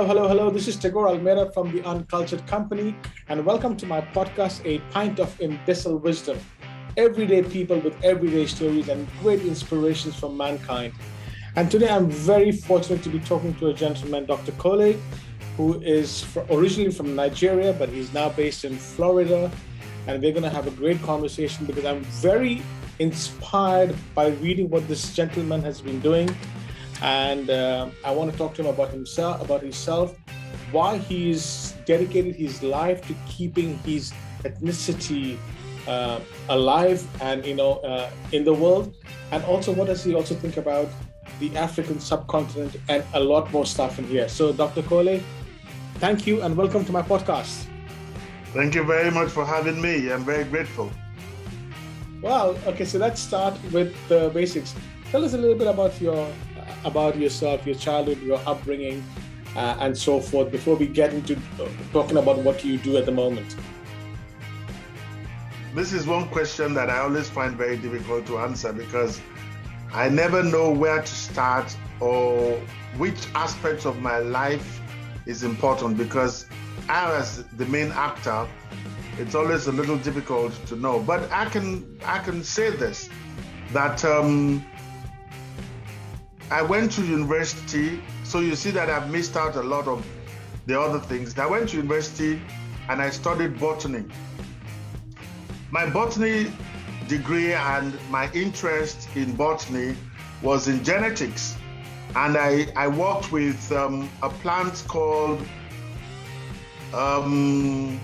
Hello. This is Tagore Almeida from the Uncultured Company, and welcome to my podcast, A Pint of Imbecile Wisdom. Everyday people with everyday stories and great inspirations from mankind. And today I'm very fortunate to be talking to a gentleman, Dr. Kole, who is originally from Nigeria, but he's now based in Florida. And we're going to have a great conversation because I'm very inspired by reading what this gentleman has been doing. And I want to talk to him about himself, why he's dedicated his life to keeping his ethnicity alive and in the world, and also what does he also think about the African subcontinent and a lot more stuff in here. So, Dr. Kole, thank you and welcome to my podcast. Thank you very much for having me. I'm very grateful. Well, okay, so let's start with the basics. Tell us a little bit about yourself, your childhood, your upbringing, and so forth, before we get into talking about what you do at the moment. This is one question that I always find very difficult to answer because I never know where to start or which aspects of my life is important, because I, as the main actor, it's always a little difficult to know. But I can say this, that I went to university, so you see that I've missed out a lot of the other things. I went to university and I studied botany. My botany degree and my interest in botany was in genetics. And I worked with a plant called Vigna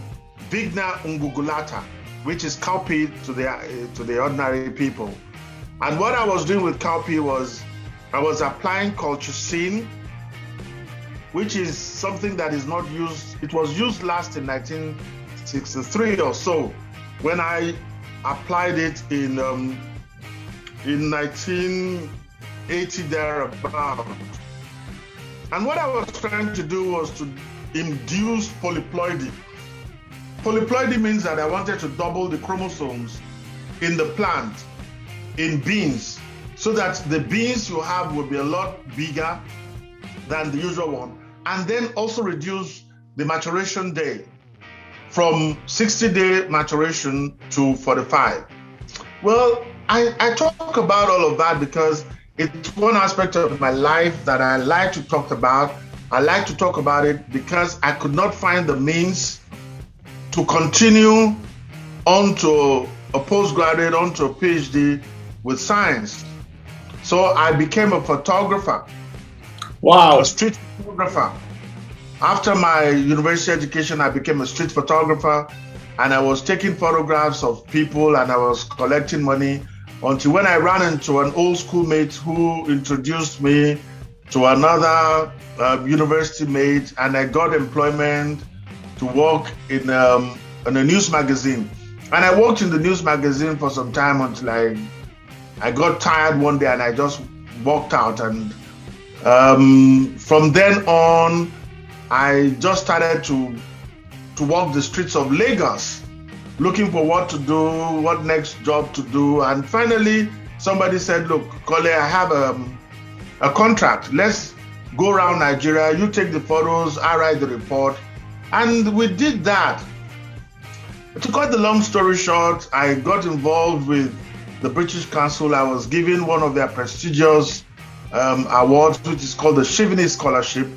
ungulata, which is cowpea to the ordinary people. And what I was doing with cowpea was I was applying colchicine, which is something that is not used. It was used last in 1963 or so, when I applied it in 1980 thereabout. And what I was trying to do was to induce polyploidy. Polyploidy means that I wanted to double the chromosomes in the plant, in beans, so that the beans you have will be a lot bigger than the usual one, and then also reduce the maturation day from 60-day maturation to 45. Well, I talk about all of that because it's one aspect of my life that I like to talk about. I like to talk about it because I could not find the means to continue onto a postgraduate, onto a PhD with science. So I became a photographer. Wow. A street photographer. After my university education, I became a street photographer, and I was taking photographs of people and I was collecting money until when I ran into an old schoolmate who introduced me to another university mate, and I got employment to work in a news magazine. And I worked in the news magazine for some time until I got tired one day and I just walked out. And from then on, I just started to walk the streets of Lagos, looking for what to do, what next job to do. And finally, somebody said, look, Kole, I have a contract. Let's go around Nigeria. You take the photos, I write the report. And we did that. To cut the long story short, I got involved with the British Council. I was given one of their prestigious awards, which is called the Shivani Scholarship.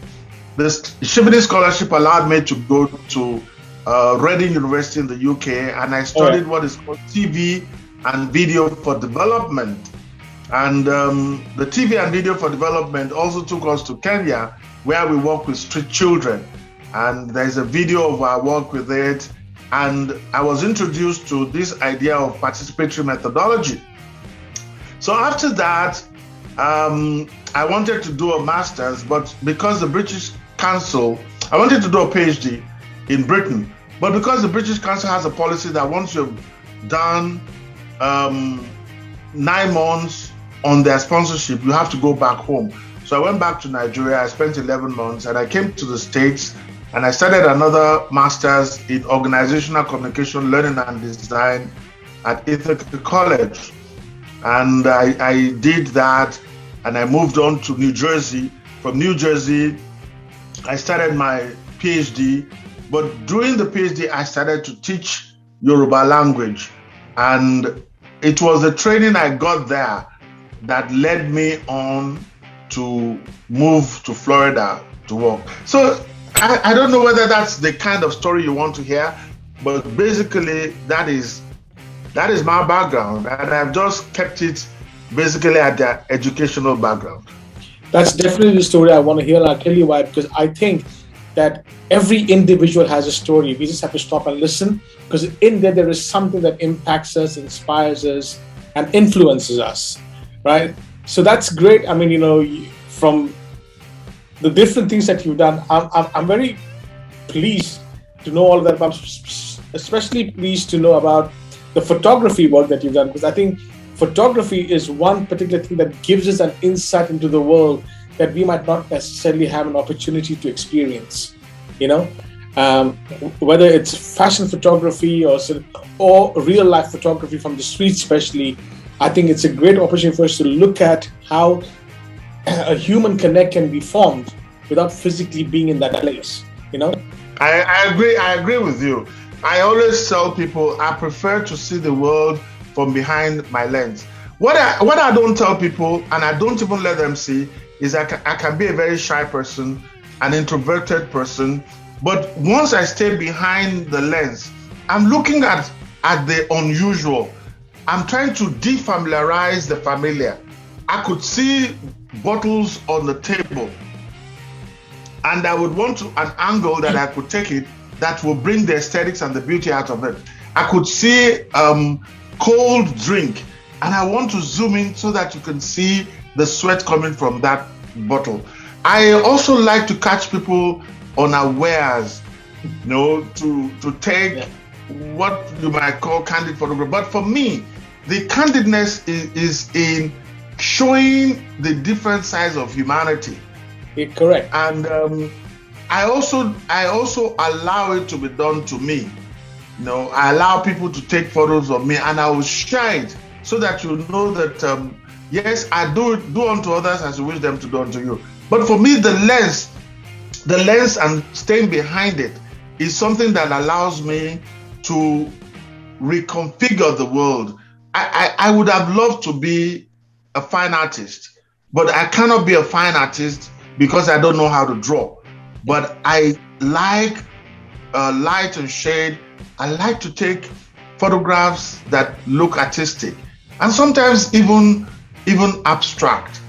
The Shivani Scholarship allowed me to go to Reading University in the UK, and I studied what is called TV and Video for Development. And the TV and Video for Development also took us to Kenya, where we work with street children. And there's a video of our work with it. And I was introduced to this idea of participatory methodology. So after that, I wanted to do a master's, but because the British Council, I wanted to do a PhD in Britain, but because the British Council has a policy that once you've done 9 months on their sponsorship, you have to go back home. So I went back to Nigeria, I spent 11 months, and I came to the States, and I started another master's in organizational communication, learning and design at Ithaca College. And I did that, and I moved on to New Jersey. From New Jersey, I started my PhD, but during the PhD, I started to teach Yoruba language. And it was the training I got there that led me on to move to Florida to work. So I don't know whether that's the kind of story you want to hear, but basically that is my background, and I've just kept it basically at the educational background. That's definitely the story I want to hear. And I'll tell you why, because I think that every individual has a story. We just have to stop and listen, because in there is something that impacts us, inspires us, and influences us, right? So that's great. I mean, from the different things that you've done, I'm very pleased to know all of that. I'm especially pleased to know about the photography work that you've done, because I think photography is one particular thing that gives us an insight into the world that we might not necessarily have an opportunity to experience. Whether it's fashion photography or real life photography from the street, especially, I think it's a great opportunity for us to look at how a human connect can be formed without physically being in that place. I agree with you. I always tell people I prefer to see the world from behind my lens. What I don't tell people, and I don't even let them see, is I can be a very shy person, an introverted person, but once I stay behind the lens, I'm looking at the unusual. I'm trying to defamiliarize the familiar. I could see bottles on the table, and I would want an angle that I could take it that will bring the aesthetics and the beauty out of it. I could see cold drink, and I want to zoom in so that you can see the sweat coming from that bottle. I also like to catch people unawares, to take what you might call candid photography. But for me, the candidness is in showing the different sides of humanity. Correct. And I also allow it to be done to me. I allow people to take photos of me, and I will share it so that you know that yes, I do unto others as you wish them to do unto you. But for me, the lens and staying behind it is something that allows me to reconfigure the world. I would have loved to be a fine artist, but I cannot be a fine artist because I don't know how to draw. But I like light and shade. I like to take photographs that look artistic, and sometimes even abstract.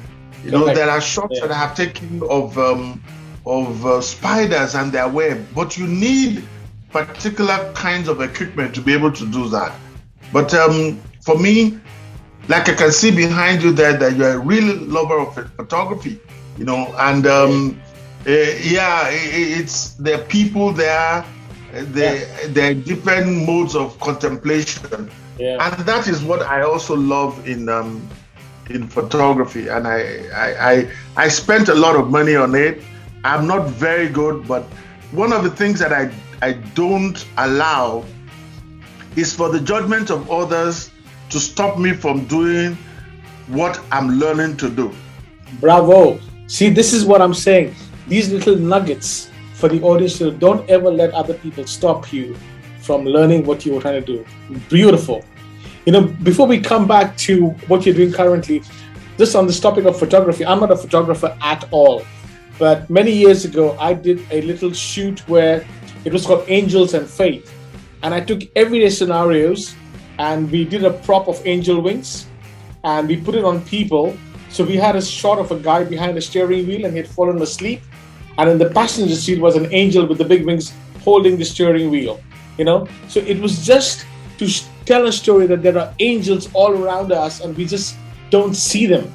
There are shots that I have taken of spiders and their web, but you need particular kinds of equipment to be able to do that. But for me, like I can see behind you there, that you're a real lover of photography, and it's there are people there. There are different modes of contemplation, and that is what I also love in photography. And I spent a lot of money on it. I'm not very good, but one of the things that I don't allow is for the judgment of others to stop me from doing what I'm learning to do. Bravo. See, this is what I'm saying. These little nuggets for the audience, don't ever let other people stop you from learning what you're trying to do. Beautiful. Before we come back to what you're doing currently, just on this topic of photography, I'm not a photographer at all. But many years ago, I did a little shoot where it was called Angels and Faith. And I took everyday scenarios, and we did a prop of angel wings, and we put it on people. So we had a shot of a guy behind the steering wheel, and he had fallen asleep. And in the passenger seat was an angel with the big wings holding the steering wheel, So it was just to tell a story that there are angels all around us and we just don't see them,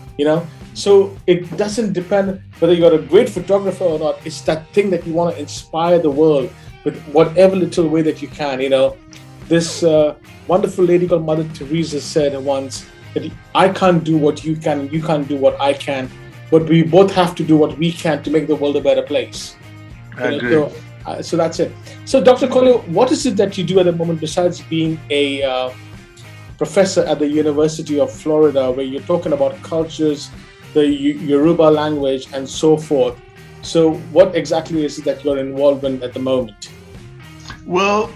So it doesn't depend whether you're a great photographer or not. It's that thing that you want to inspire the world with whatever little way that you can, This wonderful lady called Mother Teresa said once that I can't do what you can, and you can't do what I can. But we both have to do what we can to make the world a better place. I agree. So that's it. So Dr. Kole, what is it that you do at the moment besides being a professor at the University of Florida, where you're talking about cultures, the Yaruba language and so forth? So, what exactly is it that you're involved in at the moment? Well,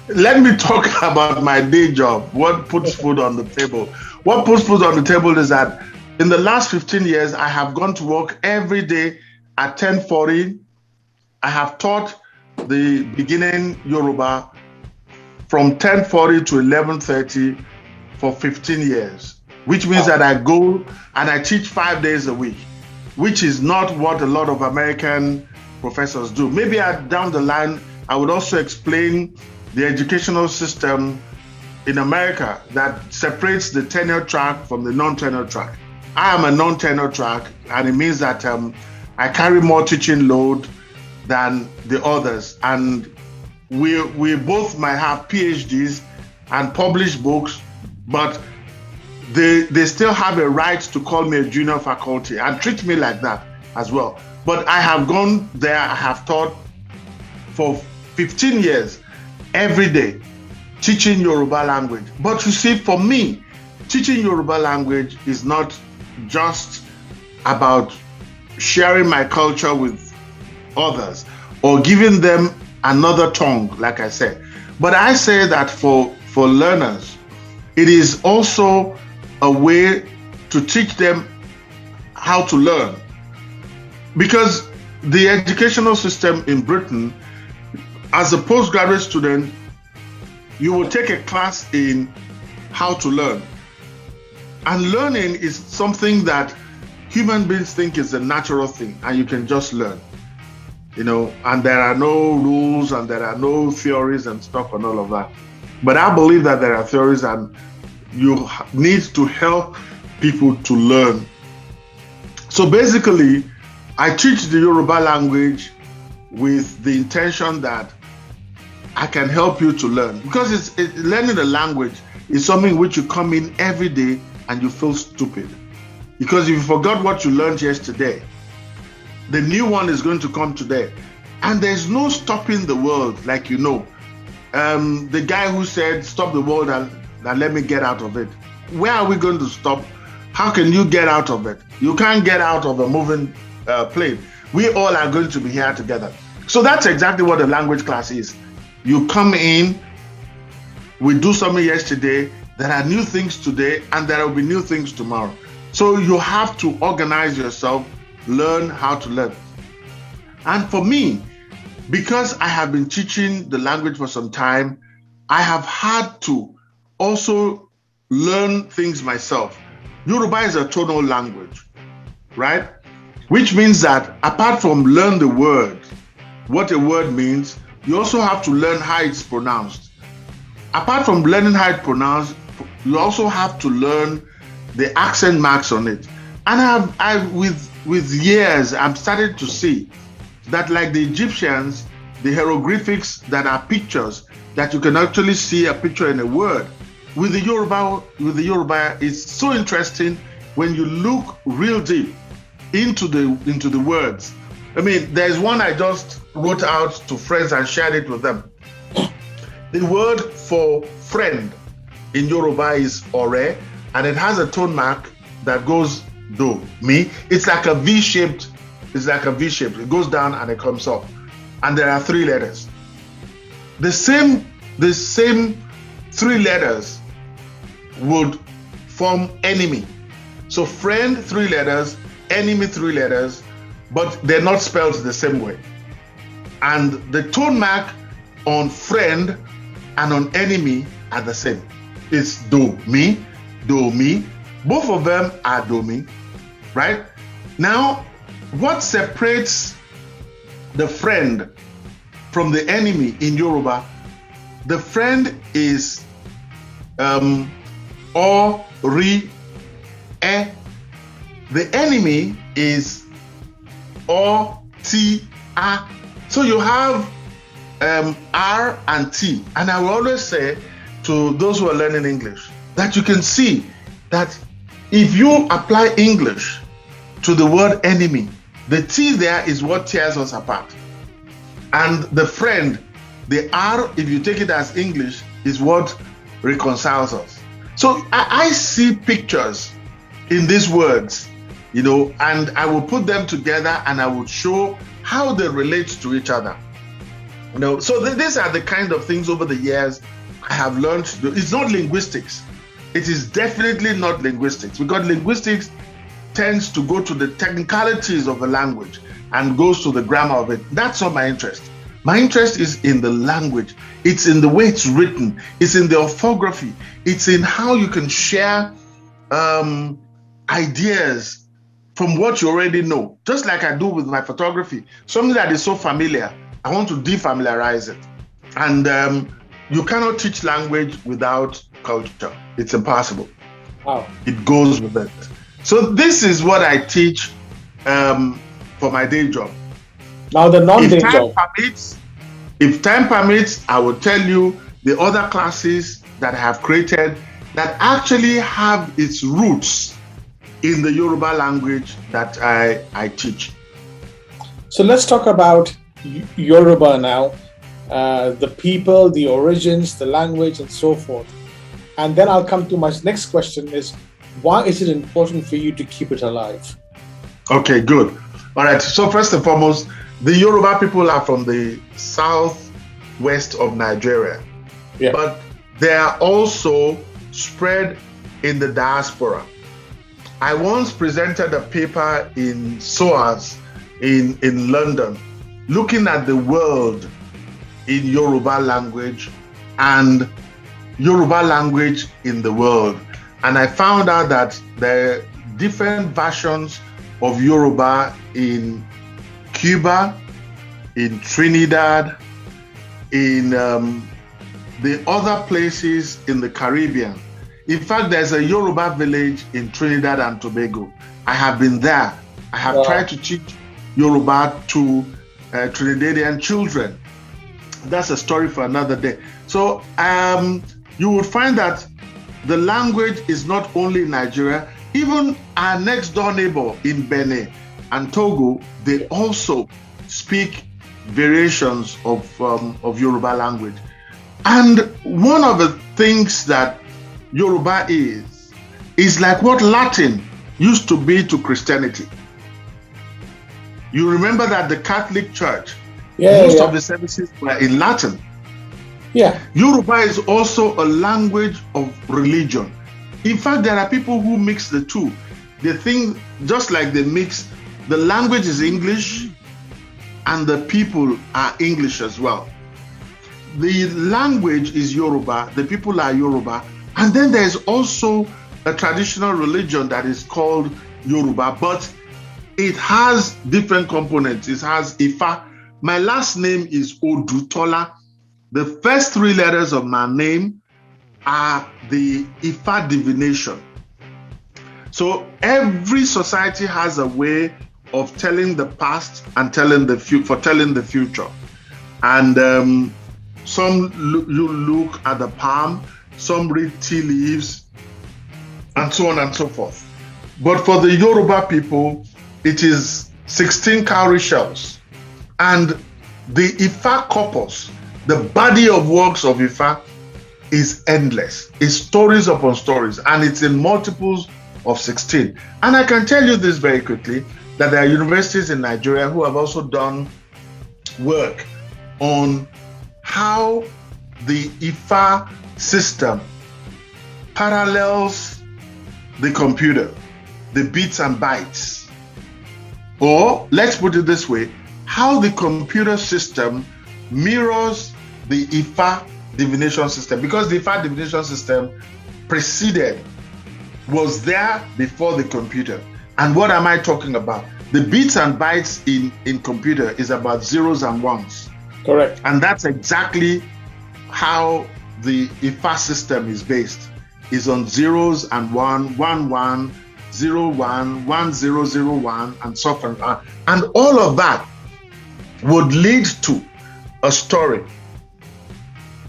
let me talk about my day job. What puts food on the table? What puts food on the table is that in the last 15 years, I have gone to work every day at 10:40. I have taught the beginning Yoruba from 10:40 to 11:30 for 15 years, which means Wow. that I go and I teach 5 days a week, which is not what a lot of American professors do. Maybe down the line, I would also explain the educational system in America that separates the tenure track from the non-tenure track. I am a non-tenure track, and it means that I carry more teaching load than the others. And we both might have PhDs and publish books, but they still have a right to call me a junior faculty and treat me like that as well. But I have gone there, I have taught for 15 years, every day, teaching Yoruba language. But you see, for me, teaching Yoruba language is not just about sharing my culture with others or giving them another tongue, like I said. But I say that for learners, it is also a way to teach them how to learn. Because the educational system in Britain, as a postgraduate student, you will take a class in how to learn. And learning is something that human beings think is a natural thing, and you can just learn. And there are no rules and there are no theories and stuff and all of that. But I believe that there are theories, and you need to help people to learn. So basically, I teach the Yoruba language with the intention that I can help you to learn. Because learning a language is something which you come in every day and you feel stupid. Because if you forgot what you learned yesterday, the new one is going to come today. And there's no stopping the world, like the guy who said, stop the world and let me get out of it. Where are we going to stop? How can you get out of it? You can't get out of a moving plane. We all are going to be here together. So that's exactly what a language class is. You come in, we do something yesterday, there are new things today, and there will be new things tomorrow. So you have to organize yourself, learn how to learn. And for me, because I have been teaching the language for some time, I have had to also learn things myself. Yoruba is a tonal language, right? Which means that apart from learn the word, what a word means, you also have to learn how it's pronounced. Apart from learning how it's pronounced, you also have to learn the accent marks on it. And with years, I'm starting to see that, like the Egyptians, the hieroglyphics that are pictures, that you can actually see a picture in a word. With the Yoruba, it's so interesting when you look real deep into the words. I mean, there's one I just wrote out to friends and shared it with them. The word for friend in Yoruba is ore, and it has a tone mark that goes do, me. It's like a V-shaped. It goes down and it comes up. And there are 3 letters. The same 3 letters would form enemy. So friend, 3 letters, enemy, 3 letters, but they're not spelled the same way. And the tone mark on friend and on enemy are the same. It's do, me. Both of them are do, me, right? Now, what separates the friend from the enemy in Yoruba? The friend is o, ri, e. The enemy is o, t, a. So you have R and T. And I will always say to those who are learning English that you can see that if you apply English to the word enemy, the T there is what tears us apart. And the friend, the R, if you take it as English, is what reconciles us. So I see pictures in these words and I will put them together and I would show how they relate to each other. So these are the kind of things over the years I have learned to do. It's not linguistics. It is definitely not linguistics, because linguistics tends to go to the technicalities of a language and goes to the grammar of it. That's not my interest. My interest is in the language. It's in the way it's written. It's in the orthography. It's in how you can share ideas from what you already know. Just like I do with my photography. Something that is so familiar, I want to defamiliarize it. And you cannot teach language without culture. It's impossible. Wow. It goes with it. So this is what I teach for my day job. Now the non-day job. If time permits, I will tell you the other classes that I have created that actually have its roots in the Yoruba language that I teach. So let's talk about Yoruba now, the people, the origins, the language, and so forth. And then I'll come to my next question is, why is it important for you to keep it alive? Okay, good. All right. So first and foremost, the Yoruba people are from the southwest of Nigeria, but they are also spread in the diaspora. I once presented a paper in SOAS in London, looking at the world in Yoruba language and Yoruba language in the world. And I found out that there are different versions of Yoruba in Cuba, in Trinidad, in the other places in the Caribbean. In fact, there's a Yoruba village in Trinidad and Tobago. I have been there. I have tried to teach Yoruba to Trinidadian children. That's a story for another day. So you will find that the language is not only in Nigeria, even our next door neighbor in Benin and Togo, they also speak variations of Yoruba language. And one of the things that Yoruba is like what Latin used to be to Christianity. You remember that the Catholic Church, most of the services were in Latin. Yoruba is also a language of religion. In fact, there are people who mix the two. They think just like they mix, the language is English and the people are English as well. The language is Yoruba, the people are Yoruba, and then there's also a traditional religion that is called Yoruba, but it has different components. It has Ifa. My last name is Odutola. The first three letters of my name are the Ifa divination. So every society has a way of telling the past and telling the future. And some you look at the palm, some read tea leaves, and so on and so forth. But for the Yoruba people, it is 16 cowrie shells. And the Ifa corpus, the body of works of Ifa, is endless. It's stories upon stories, and it's in multiples of 16. And I can tell you this very quickly, that there are universities in Nigeria who have also done work on how the Ifa system parallels the computer, the bits and bytes. Or let's put it this way, how the computer system mirrors the Ifa divination system, because the Ifa divination system was there before the computer. And what am I talking about? The bits and bytes in computer is about zeros and ones. Correct. And that's exactly how the Ifa system is based. Is on zeros and 1, 1, 1, 0, 1, 1, 0, 0, 1, and so on. And all of that would lead to a story.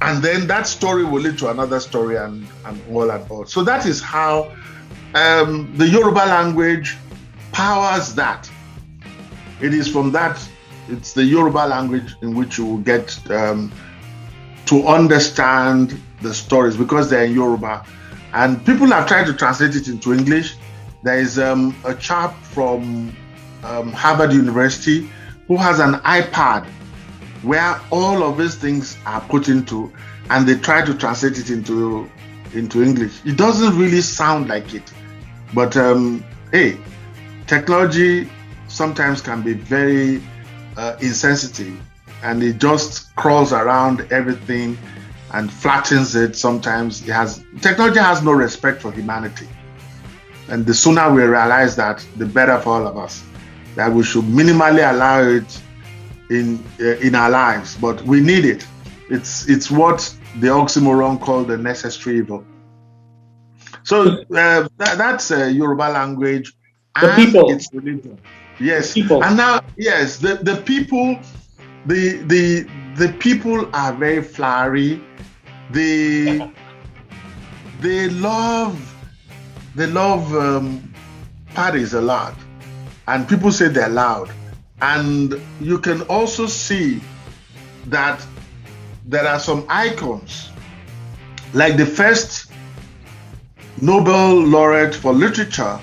And then that story will lead to another story and all and all. So that is how the Yoruba language powers that. It is from that, it's the Yoruba language in which you will get to understand the stories, because they're in Yoruba. And people have tried to translate it into English. There is a chap from Harvard University who has an iPad where all of these things are put into, and they try to translate it into English. It doesn't really sound like it, but hey, technology sometimes can be very insensitive, and it just crawls around everything and flattens it. Sometimes technology has no respect for humanity, and the sooner we realize that, the better for all of us. That we should minimally allow it in our lives, but we need it. It's what the oxymoron called the necessary evil. So that's Yoruba language The and people. its religion. Yes, People. and now yes, the people, the people are very flowery. They love parties a lot, and people say they're loud. And you can also see that there are some icons, like the first Nobel laureate for literature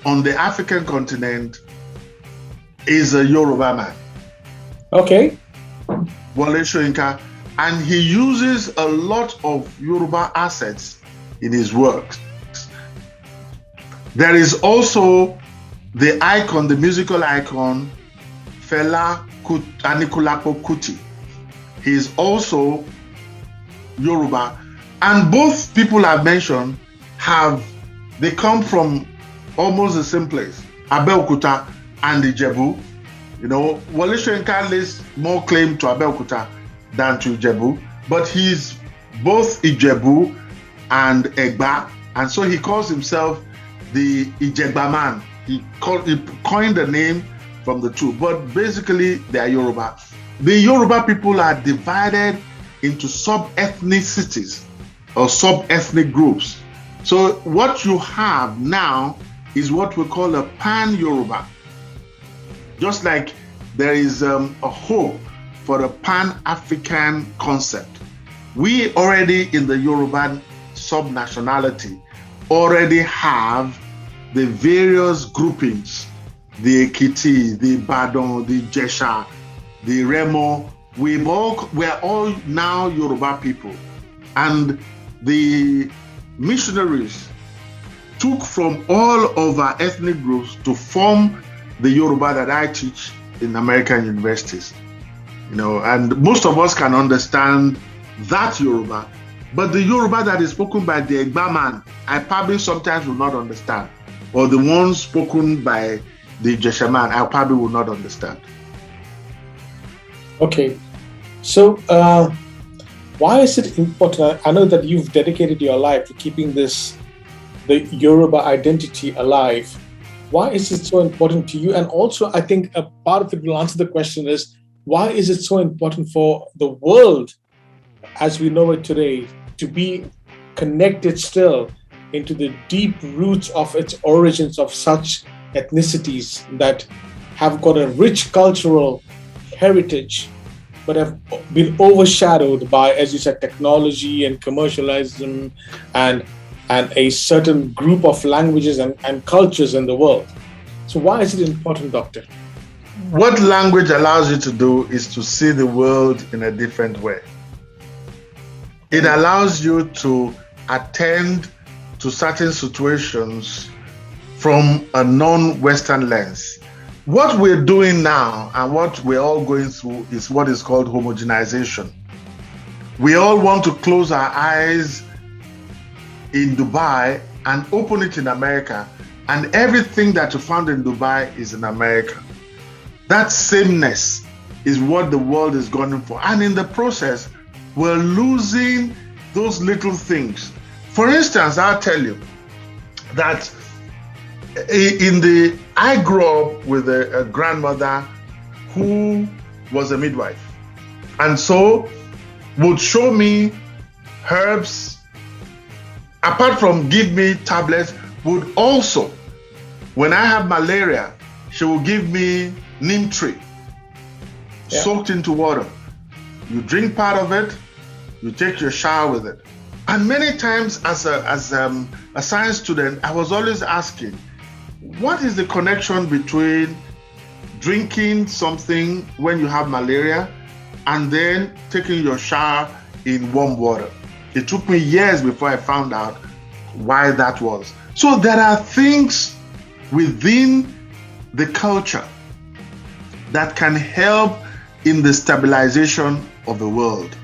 on the African continent is a Yoruba man. Okay. Wole Soyinka, and he uses a lot of Yoruba assets in his works. There is also the icon, the musical icon, Fela Anikulapo Kuti. He is also Yoruba, and both people I've mentioned they come from almost the same place, Abeokuta and Ijebu. You know, Wole Soyinka lays more claim to Abeokuta than to Ijebu, but he's both Ijebu and Egba, and so he calls himself the Ijegba man. He coined the name from the two, but basically they are Yoruba. The Yoruba people are divided into sub-ethnicities or sub-ethnic groups. So what you have now is what we call a pan-Yoruba. Just like there is a hope for a pan-African concept. We already in the Yoruba sub-nationality already have the various groupings, the Ekiti, the Badon, the Jesha, the Remo. We're all now Yoruba people. And the missionaries took from all of our ethnic groups to form the Yoruba that I teach in American universities. You know, and most of us can understand that Yoruba, but the Yoruba that is spoken by the Egba man, I probably sometimes will not understand. Or the ones spoken by the Jesha man, I probably will not understand. Okay. So, why is it important? I know that you've dedicated your life to keeping the Yoruba identity alive. Why is it so important to you? And also, I think a part of it will answer the question is, why is it so important for the world, as we know it today, to be connected still into the deep roots of its origins of such ethnicities that have got a rich cultural heritage, but have been overshadowed by, as you said, technology and commercialism and a certain group of languages and cultures in the world. So why is it important, Doctor? What language allows you to do is to see the world in a different way. It allows you to attend to certain situations from a non-Western lens. What we're doing now and what we're all going through is what is called homogenization. We all want to close our eyes in Dubai and open it in America, and everything that you found in Dubai is in America. That sameness is what the world is going for, and in the process, we're losing those little things. For instance, I'll tell you that I grew up with a grandmother who was a midwife, and so would show me herbs. Apart from give me tablets, would also, when I have malaria, she will give me neem tree soaked into water. You drink part of it, you take your shower with it. And many times as a science student, I was always asking, what is the connection between drinking something when you have malaria and then taking your shower in warm water? It took me years before I found out why that was. So there are things within the culture that can help in the stabilization of the world.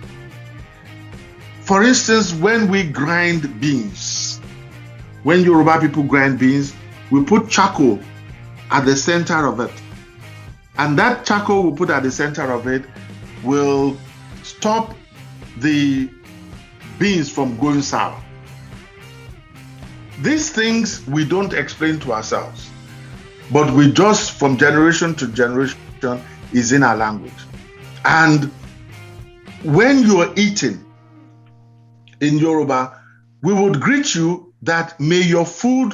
For instance, when we grind beans, when Yoruba people grind beans, we put charcoal at the center of it. And that charcoal we put at the center of it will stop the beans from going sour. These things we don't explain to ourselves, but we just, from generation to generation, is in our language. And when you are eating in Yoruba, we would greet you that may your food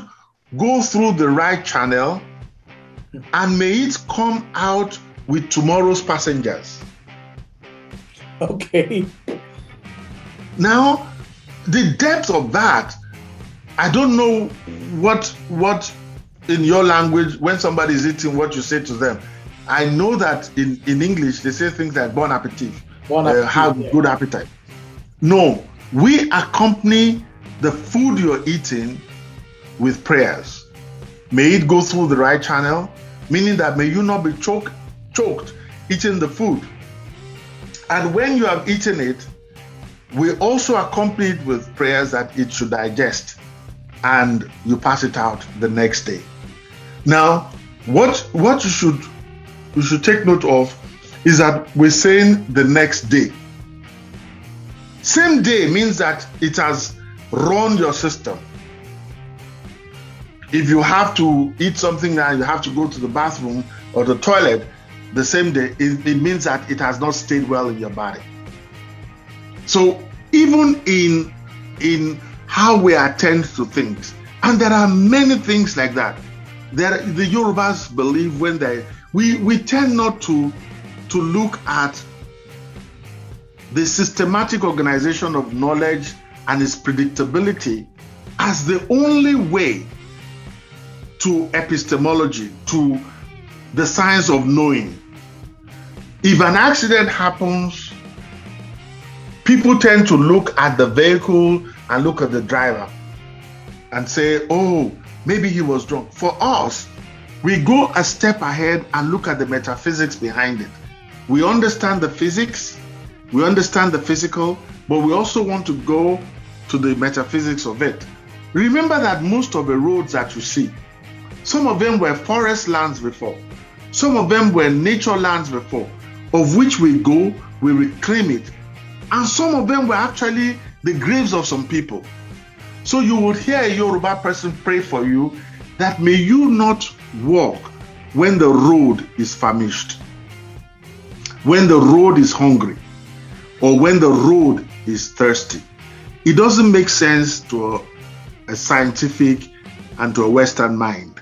go through the right channel and may it come out with tomorrow's passengers. Okay. Now, the depth of that, I don't know what in your language, when somebody is eating, what you say to them. I know that in English, they say things like bon appetit, have good appetite. No, we accompany the food you're eating with prayers. May it go through the right channel, meaning that may you not be choked eating the food. And when you have eaten it, we also accompany it with prayers that it should digest and you pass it out the next day. Now, what you should take note of is that we're saying the next day. Same day means that it has run your system. If you have to eat something and you have to go to the bathroom or the toilet the same day, it means that it has not stayed well in your body. So even in how we attend to things, and there are many things like that. The Yorubas believe we tend not to look at the systematic organization of knowledge and its predictability as the only way to epistemology, to the science of knowing. If an accident happens, people tend to look at the vehicle and look at the driver and say, oh, maybe he was drunk. For us, we go a step ahead and look at the metaphysics behind it. We understand the physics, we understand the physical, but we also want to go to the metaphysics of it. Remember that most of the roads that you see, some of them were forest lands before, some of them were nature lands before, of which we go, we reclaim it, and some of them were actually the graves of some people. So you would hear a Yoruba person pray for you that may you not walk when the road is famished, when the road is hungry, or when the road is thirsty. It doesn't make sense to a scientific and to a Western mind.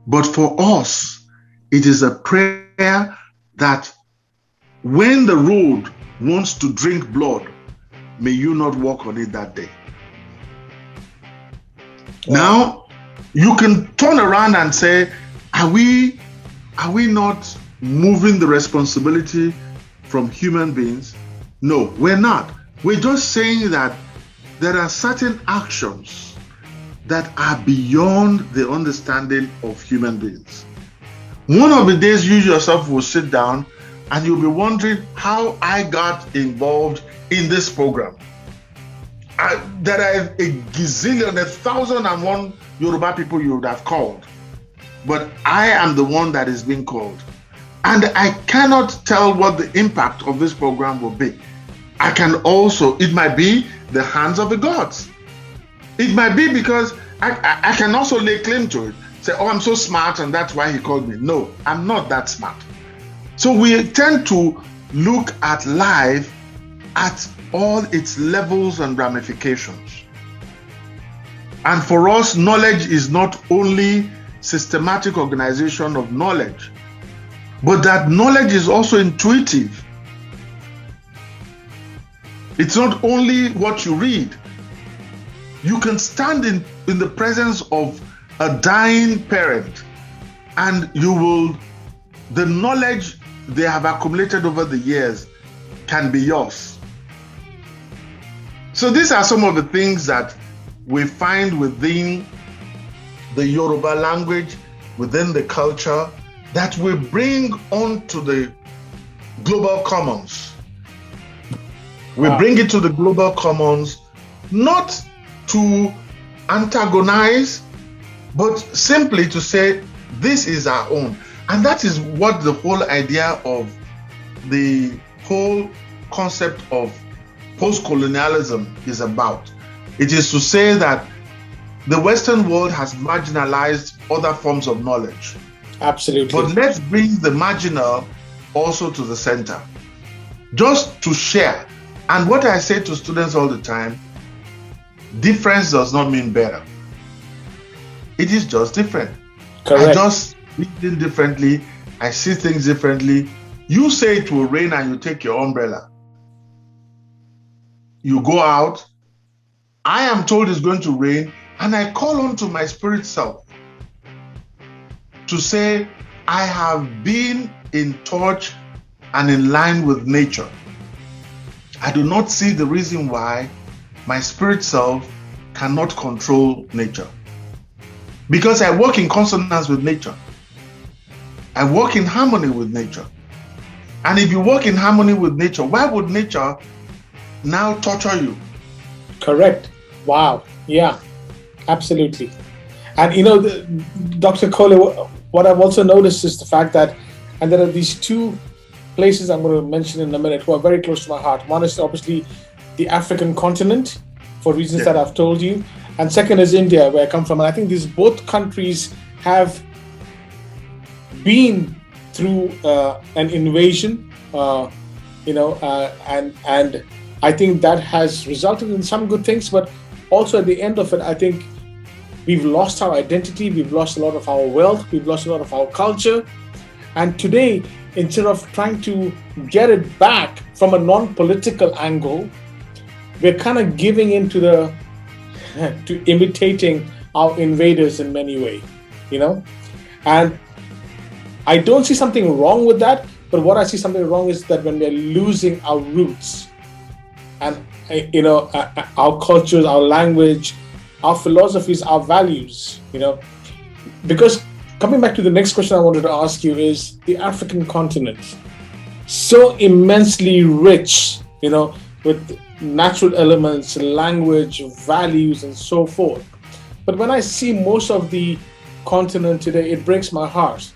But for us, it is a prayer that when the road wants to drink blood, may you not walk on it that day. Now, you can turn around and say, are we not moving the responsibility from human beings? No, we're not. We're just saying that there are certain actions that are beyond the understanding of human beings. One of the days you yourself will sit down and you'll be wondering how I got involved in this program. There are a gazillion, 1,001 Yoruba people you would have called, but I am the one that is being called. And I cannot tell what the impact of this program will be. It might be the hands of the gods. It might be because I can also lay claim to it. Say, oh, I'm so smart and that's why he called me. No, I'm not that smart. So we tend to look at life at all its levels and ramifications. And for us, knowledge is not only systematic organization of knowledge, but that knowledge is also intuitive. It's not only what you read. You can stand in the presence of a dying parent, and the knowledge they have accumulated over the years can be yours. So these are some of the things that we find within the Yoruba language, within the culture, that we bring onto the global commons. We bring it to the global commons, not to antagonize, but simply to say, this is our own. And that is what the whole idea of the whole concept of post-colonialism is about. It is to say that the Western world has marginalized other forms of knowledge. Absolutely. But let's bring the marginal also to the center, just to share. And what I say to students all the time, difference does not mean better. It is just different. Correct. I just read things differently. I see things differently. You say it will rain and you take your umbrella. You go out. I am told it's going to rain, and I call on to my spirit self to say, I have been in touch and in line with nature. I do not see the reason why my spirit self cannot control nature. Because I work in consonance with nature. I work in harmony with nature. And if you work in harmony with nature, why would nature now torture you? Correct. Wow. Yeah, absolutely. And Dr. Kole, what I've also noticed is the fact that, and there are these two places I'm going to mention in a minute who are very close to my heart. One is obviously the African continent, for reasons that I've told you. And second is India, where I come from. And I think these both countries have been through an invasion, and I think that has resulted in some good things. But also at the end of it, I think we've lost our identity, we've lost a lot of our wealth, we've lost a lot of our culture. And today, instead of trying to get it back from a non-political angle, we're kind of giving into to imitating our invaders in many ways, And I don't see something wrong with that, but what I see something wrong is that when we're losing our roots and, our cultures, our language, our philosophies, our values, because coming back to the next question I wanted to ask you is the African continent, so immensely rich, with natural elements, language, values, and so forth. But when I see most of the continent today, it breaks my heart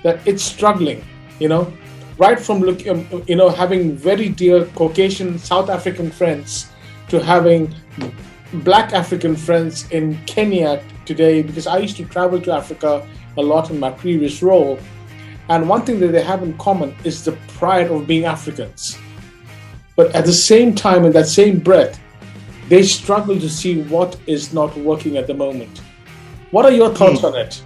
that it's struggling, right from having very dear Caucasian South African friends to having Black African friends in Kenya today, because I used to travel to Africa a lot in my previous role. And one thing that they have in common is the pride of being Africans. But at the same time, in that same breath, they struggle to see what is not working at the moment. What are your thoughts on it?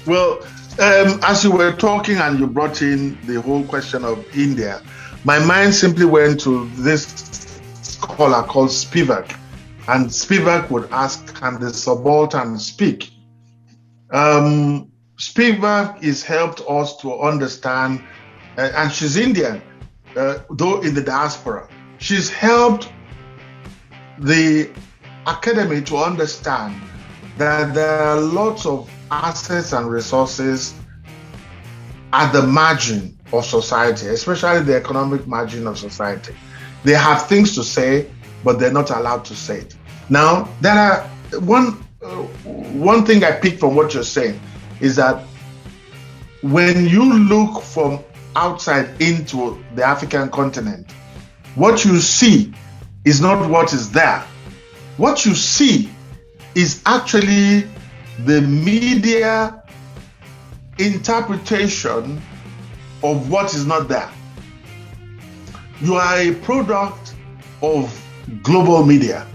Well, as you were talking and you brought in the whole question of India, my mind simply went to this scholar called Spivak. And Spivak would ask, can the subaltern speak? Spivak has helped us to understand, and she's Indian, though in the diaspora. She's helped the academy to understand that there are lots of assets and resources at the margin of society, especially the economic margin of society. They have things to say, but they're not allowed to say it. Now, there are one thing I picked from what you're saying is that when you look from outside into the African continent, what you see is not what is there. What you see is actually the media interpretation of what is not there. You are a product of global media.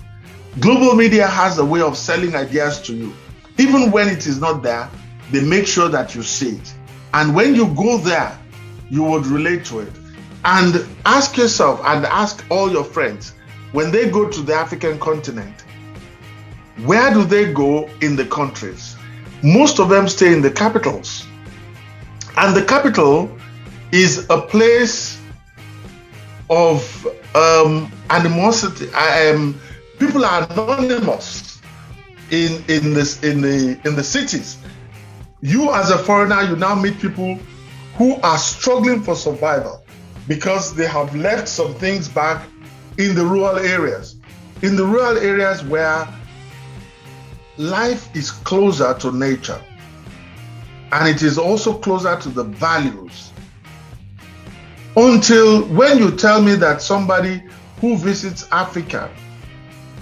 Global media has a way of selling ideas to you. Even when it is not there, they make sure that you see it. And when you go there, you would relate to it. And ask yourself and ask all your friends, when they go to the African continent, where do they go in the countries? most of them stay in the capitals. And the capital is a place of animosity. People are anonymous in the cities. You as a foreigner, you now meet people who are struggling for survival because they have left some things back in the rural areas. In the rural areas where life is closer to nature and it is also closer to the values. Until when you tell me that somebody who visits Africa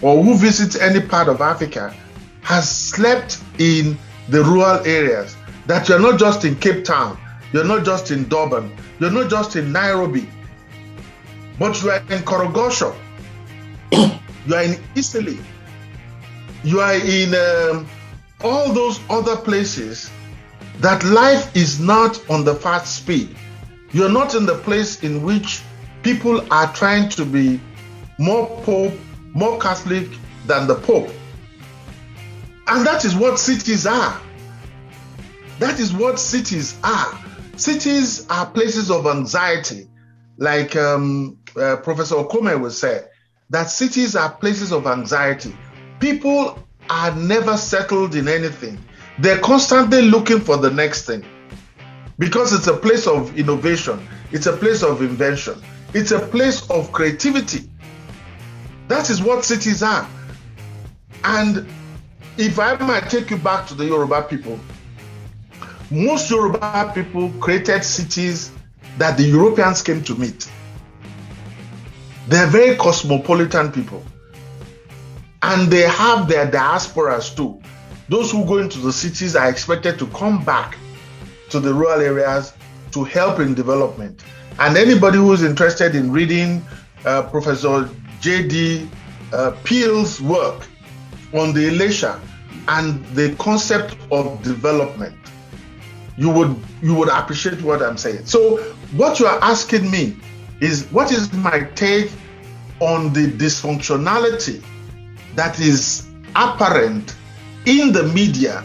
or who visits any part of Africa has slept in the rural areas, that you're not just in Cape Town, you're not just in Durban, you're not just in Nairobi, but you are in Korogosho, you are in Italy, you are in all those other places, that life is not on the fast speed. You're not in the place in which people are trying to be more Pope, more Catholic than the Pope. And that is what cities are. That is what cities are. Cities are places of anxiety. Like Professor Kole would say, that cities are places of anxiety. People are never settled in anything. They're constantly looking for the next thing. Because it's a place of innovation, it's a place of invention, it's a place of creativity. That is what cities are. And if I might take you back to the Yaruba people, most Yaruba people created cities that the Europeans came to meet. They're very cosmopolitan people. And they have their diasporas too. Those who go into the cities are expected to come back to the rural areas to help in development. And anybody who's interested in reading Professor J.D. Peel's work on the Elisha and the concept of development, you would appreciate what I'm saying. So what you are asking me is, what is my take on the dysfunctionality that is apparent in the media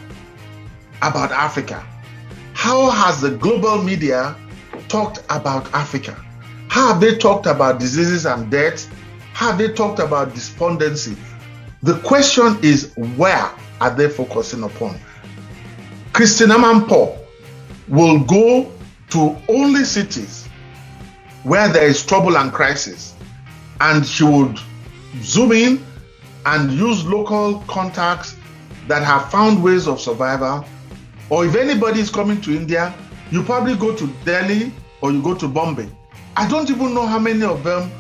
about Africa? How has the global media talked about Africa? How have they talked about diseases and death? How have they talked about despondency? The question is, where are they focusing upon? Christine Amanpour will go to only cities where there is trouble and crisis, and she would zoom in and use local contacts that have found ways of survival. Or if anybody is coming to India, you probably go to Delhi or you go to Bombay. I don't even know how many of them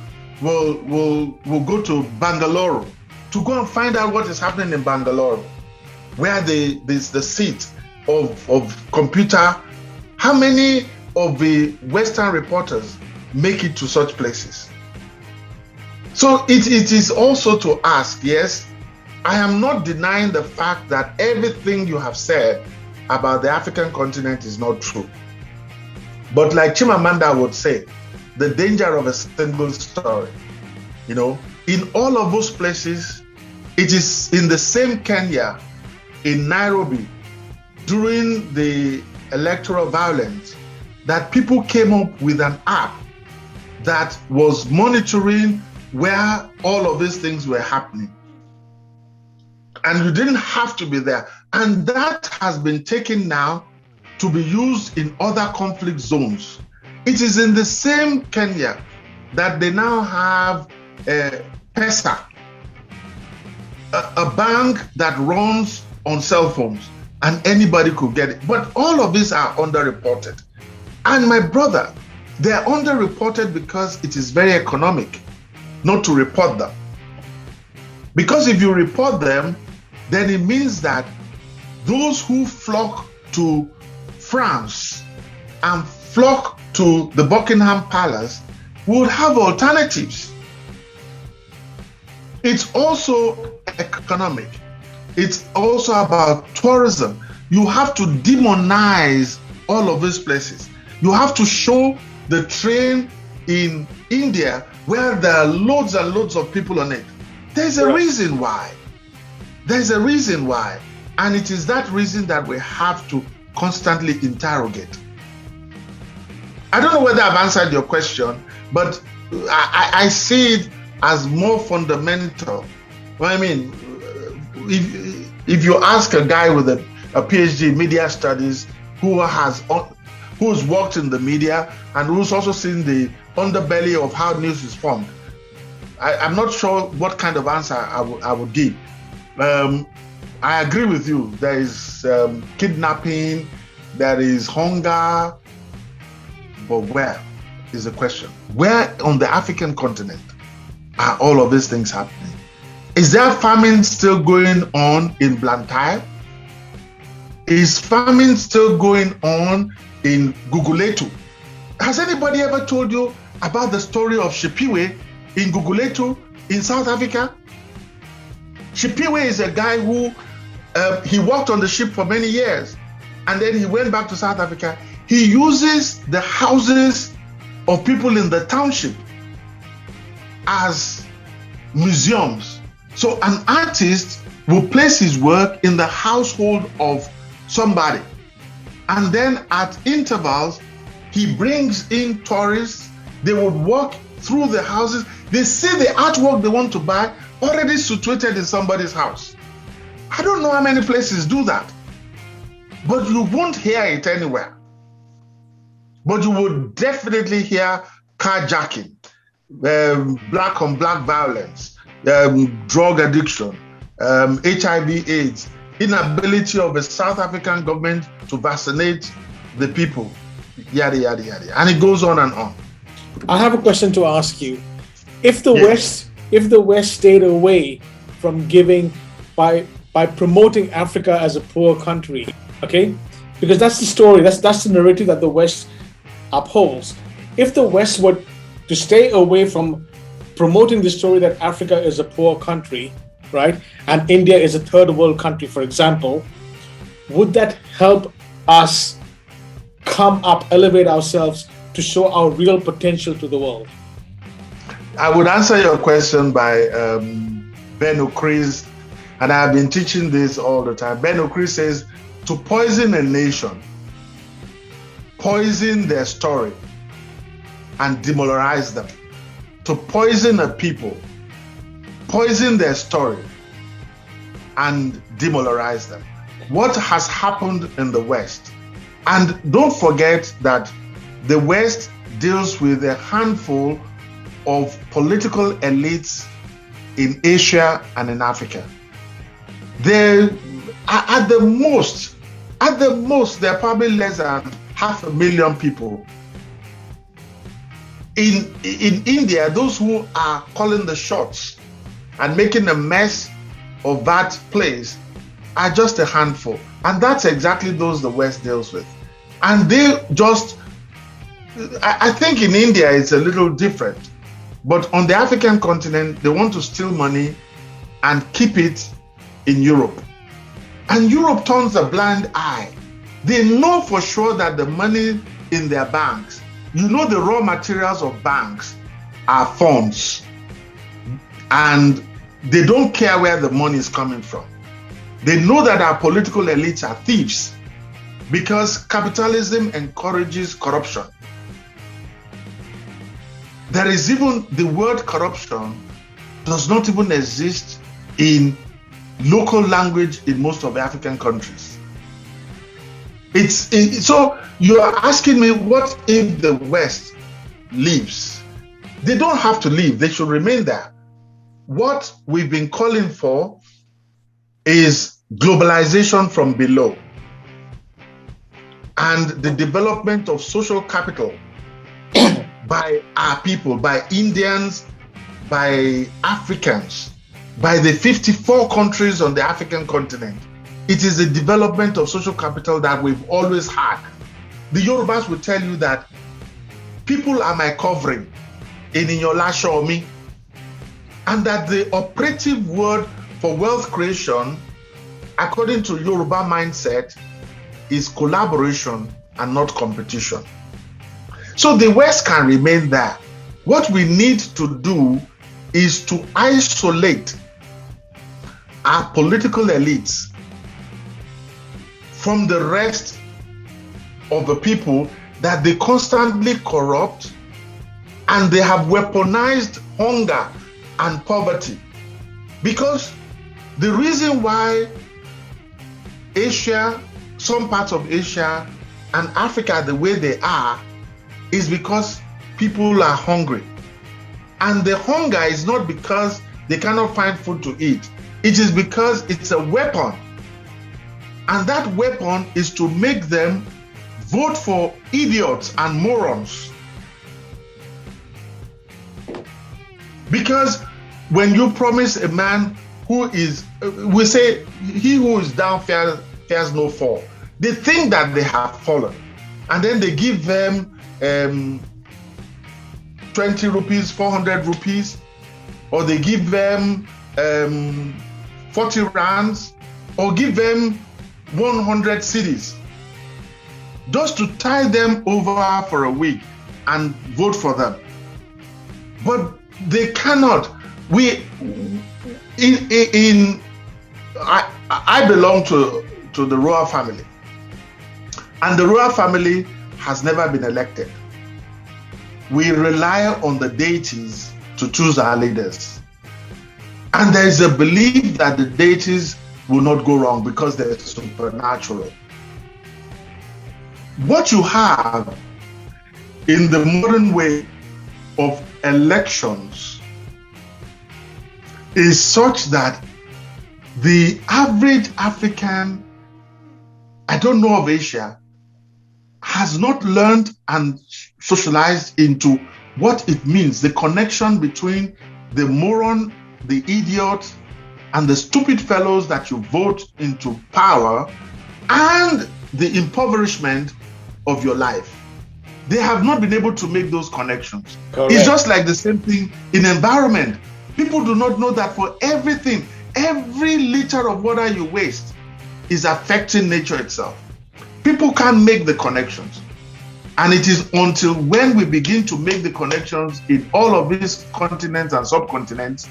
will go to Bangalore to go and find out what is happening in Bangalore, where there's the seat of computer. How many of the Western reporters make it to such places? So it is also to ask, yes, I am not denying the fact that everything you have said about the African continent is not true. But like Chimamanda would say, the danger of a single story. In all of those places, it is in the same Kenya, in Nairobi, during the electoral violence, that people came up with an app that was monitoring where all of these things were happening. And you didn't have to be there. And that has been taken now to be used in other conflict zones. It is in the same Kenya that they now have PESA, a bank that runs on cell phones, and anybody could get it. But all of these are underreported. And my brother, they're underreported because it is very economic not to report them. Because if you report them, then it means that those who flock to France and flock to the Buckingham Palace would have alternatives. It's also economic. It's also about tourism. You have to demonize all of these places. You have to show the train in India where there are loads and loads of people on it. There's a reason why. There's a reason why. And it is that reason that we have to constantly interrogate. I don't know whether I've answered your question, but I see it as more fundamental. I mean, if you ask a guy with a PhD in media studies who's worked in the media and who's also seen the underbelly of how news is formed, I'm not sure what kind of answer I would give. I agree with you. There is kidnapping, there is hunger, but where is the question? Where on the African continent are all of these things happening? Is there famine still going on in Blantyre? Is famine still going on in Guguletu? Has anybody ever told you about the story of Shipiwe in Guguletu in South Africa? Shipiwe is a guy who he worked on the ship for many years, and then he went back to South Africa. He uses the houses of people in the township as museums. So an artist will place his work in the household of somebody, and then at intervals he brings in tourists. They would walk through the houses. They see the artwork they want to buy already situated in somebody's house. I don't know how many places do that, but you won't hear it anywhere. But you would definitely hear carjacking, black on black violence, drug addiction, HIV/AIDS, inability of the South African government to vaccinate the people, yada, yada, yada. And it goes on and on. I have a question to ask you. If the West stayed away from giving by promoting Africa as a poor country, okay? Because that's the story, that's the narrative that the West upholds. If the West were to stay away from promoting the story that Africa is a poor country, right, and India is a third world country, for example, would that help us come up, elevate ourselves to show our real potential to the world? I would answer your question by Ben Okri's, and I have been teaching this all the time. Ben Okri says, to poison a nation, poison their story and demoralize them. To poison a people, poison their story and demoralize them. What has happened in the West? And don't forget that the West deals with a handful of political elites in Asia and in Africa. They at the most, there are probably less than 500,000 people. In India, those who are calling the shots and making a mess of that place are just a handful. And that's exactly those the West deals with. And they just, I think in India it's a little different. But on the African continent, they want to steal money and keep it in Europe. And Europe turns a blind eye. They know for sure that the money in their banks, you know, the raw materials of banks are funds. And they don't care where the money is coming from. They know that our political elites are thieves because capitalism encourages corruption. There is even, the word corruption does not even exist in local language in most of the African countries. So you are asking me, what if the West leaves? They don't have to leave, they should remain there. What we've been calling for is globalization from below and the development of social capital by our people, by Indians, by Africans, by the 54 countries on the African continent. It is the development of social capital that we've always had. The Yorubas will tell you that people are my covering, Eniyola Shomi, and that the operative word for wealth creation, according to Yoruba mindset, is collaboration and not competition. So the West can remain there. What we need to do is to isolate our political elites from the rest of the people that they constantly corrupt, and they have weaponized hunger and poverty. Because the reason why Asia, some parts of Asia and Africa the way they are is because people are hungry. And the hunger is not because they cannot find food to eat. It is because it's a weapon. And that weapon is to make them vote for idiots and morons. Because when you promise a man who is, we say, he who is down fears no fall. They think that they have fallen. And then they give them 20 rupees, 400 rupees, or they give them 40 rands, or give them 100 cedis, just to tie them over for a week and vote for them. But they cannot. I belong to the royal family, and the royal family has never been elected. We rely on the deities to choose our leaders, and there is a belief that the deities will not go wrong because they're supernatural. What you have in the modern way of elections is such that the average African, I don't know of Asia, has not learned and socialized into what it means, the connection between the moron, the idiot, and the stupid fellows that you vote into power, and the impoverishment of your life. They have not been able to make those connections. Correct. It's just like the same thing in environment. People do not know that for everything, every liter of water you waste is affecting nature itself. People can't make the connections. And it is until when we begin to make the connections in all of these continents and subcontinents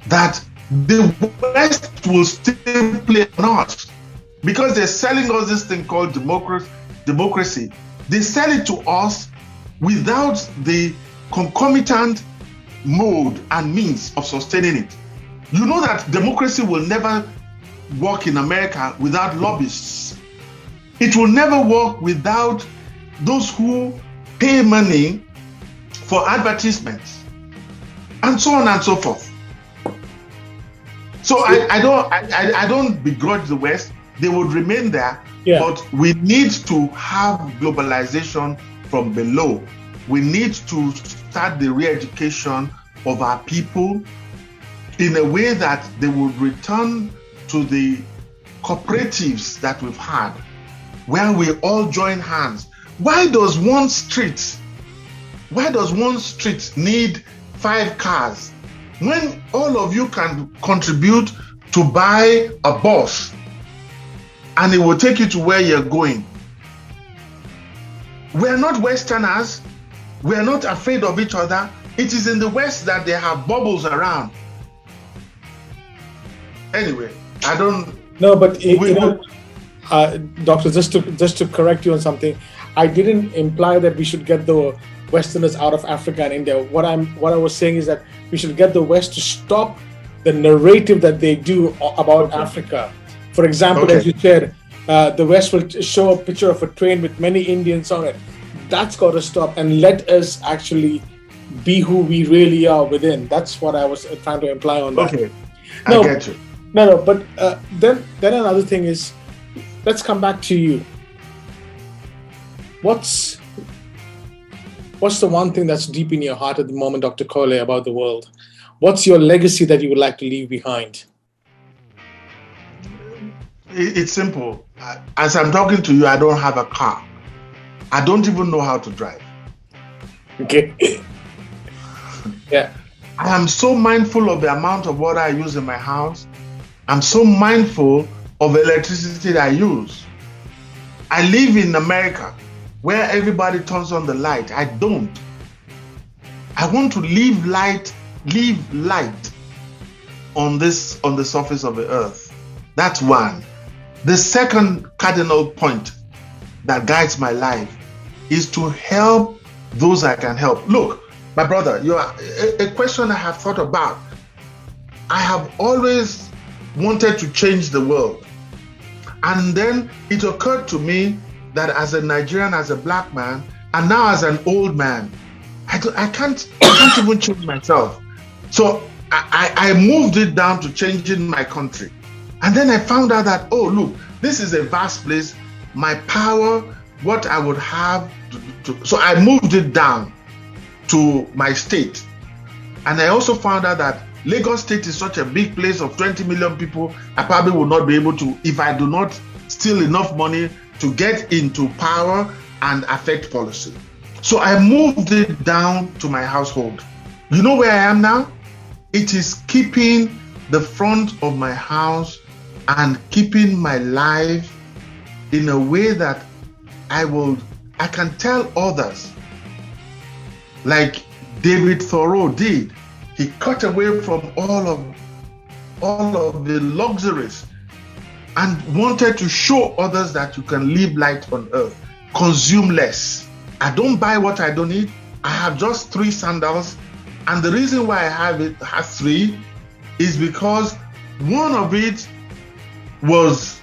that the West will still play on us. Because they're selling us this thing called democracy. They sell it to us without the concomitant mode and means of sustaining it. You know that democracy will never work in America without lobbyists. It will never work without those who pay money for advertisements, and so on and so forth. So I don't begrudge the West. They would remain there, but we need to have globalization from below. We need to start the re-education of our people in a way that they would return to the cooperatives that we've had, where we all join hands. Why does one street need 5 cars when all of you can contribute to buy a bus and it will take you to where you're going? We're not Westerners. We're not afraid of each other. It is in the West that they have bubbles around. Anyway, I don't. No, but Doctor, just to correct you on something, I didn't imply that we should get the Westerners out of Africa and India. What I was saying is that we should get the West to stop the narrative that they do about Africa. For example, as you said, the West will show a picture of a train with many Indians on it. That's got to stop, and let us actually be who we really are within. That's what I was trying to imply on that. Okay, I get you. No, but then another thing is, let's come back to you. What's the one thing that's deep in your heart at the moment, Dr. Kole, about the world? What's your legacy that you would like to leave behind? It's simple. As I'm talking to you, I don't have a car. I don't even know how to drive. Okay. Yeah. I am so mindful of the amount of water I use in my house. I'm so mindful of electricity that I use. I live in America where everybody turns on the light. I don't. I want to leave light on the surface of the earth. That's one. The second cardinal point that guides my life is to help those I can help. Look, my brother, a question I have thought about. I have always wanted to change the world. And then it occurred to me that as a Nigerian, as a black man, and now as an old man, I can't even change myself. So I moved it down to changing my country. And then I found out that, oh, look, this is a vast place. My power, what I would have so I moved it down to my state. And I also found out that Lagos State is such a big place of 20 million people. I probably will not be able to, if I do not steal enough money to get into power and affect policy. So I moved it down to my household. You know where I am now? It is keeping the front of my house and keeping my life in a way that I can tell others, like David Thoreau did. He cut away from all of the luxuries and wanted to show others that you can live light on earth, consume less. I don't buy what I don't need. I have just 3 sandals, and the reason why I have 3 is because one of it was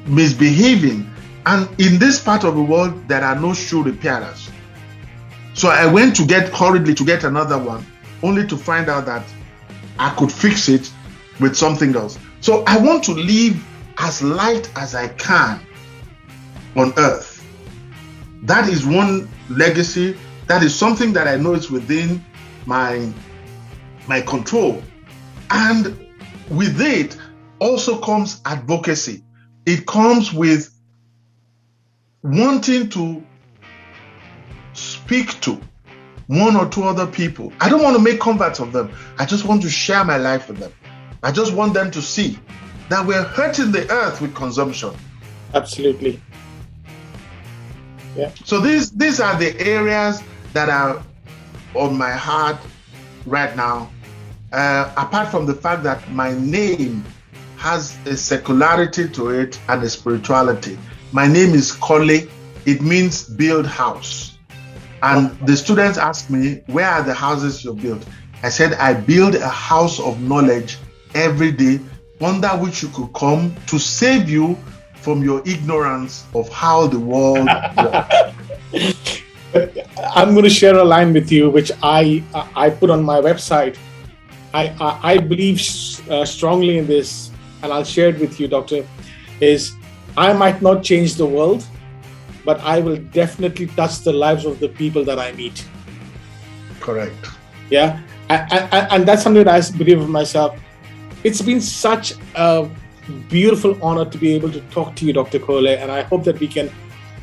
misbehaving, and in this part of the world there are no shoe repairers. So I went hurriedly to get another one, only to find out that I could fix it with something else. So I want to live as light as I can on earth. That is one legacy. That is something that I know is within my control. And with it also comes advocacy. It comes with wanting to speak to 1 or 2 other people. I don't want to make converts of them. I just want to share my life with them. I just want them to see that we're hurting the earth with consumption. Absolutely. Yeah. So these are the areas that are on my heart right now. Apart from the fact that my name has a secularity to it and a spirituality. My name is Kole. It means build house. And the students asked me, where are the houses you built? I said, I build a house of knowledge every day, under which you could come to save you from your ignorance of how the world works. I'm going to share a line with you, which I put on my website. I believe strongly in this, and I'll share it with you, Doctor, is I might not change the world, but I will definitely touch the lives of the people that I meet. Correct. Yeah. And that's something that I believe of myself. It's been such a beautiful honor to be able to talk to you, Dr. Kole, and I hope that we can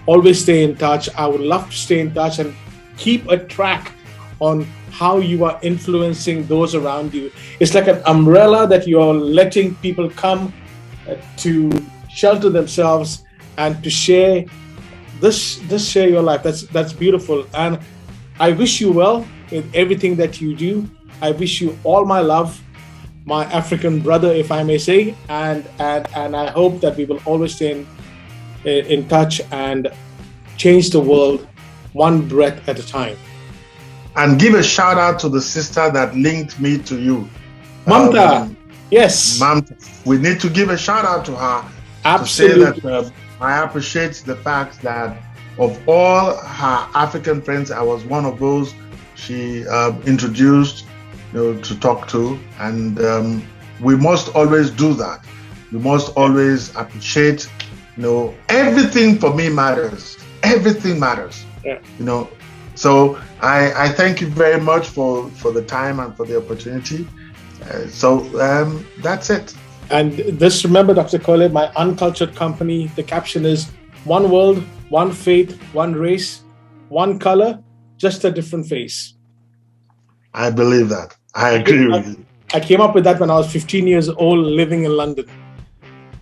always stay in touch. I would love to stay in touch and keep a track on how you are influencing those around you. It's like an umbrella that you're letting people come to shelter themselves and to share share your life. That's beautiful. And I wish you well in everything that you do. I wish you all my love, my African brother, if I may say, and I hope that we will always stay in touch and change the world one breath at a time. And give a shout out to the sister that linked me to you. Mamta. Yes. Mamta. We need to give a shout out to her. Absolutely. To say that I appreciate the fact that of all her African friends, I was one of those she introduced to talk to. And we must always do that. We must always appreciate, everything for me matters. Everything matters. Yeah. So I thank you very much for the time and for the opportunity. So that's it. And just remember, Dr. Kole, my uncultured company, the caption is one world, one faith, one race, one color, just a different face. I believe that. I agree with you. I came up with that when I was 15 years old, living in London.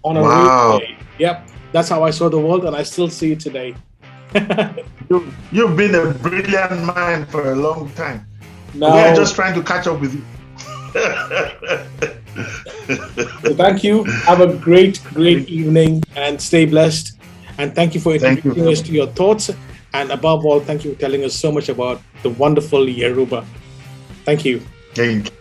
On a wow. day. Yep. That's how I saw the world, and I still see it today. You've been a brilliant mind for a long time. No. We are just trying to catch up with you. So thank you. Have a great evening and stay blessed. And thank you for Thank introducing you. us to your thoughts. And above all, thank you for telling us so much about the wonderful Yaruba. Thank you. Thank you.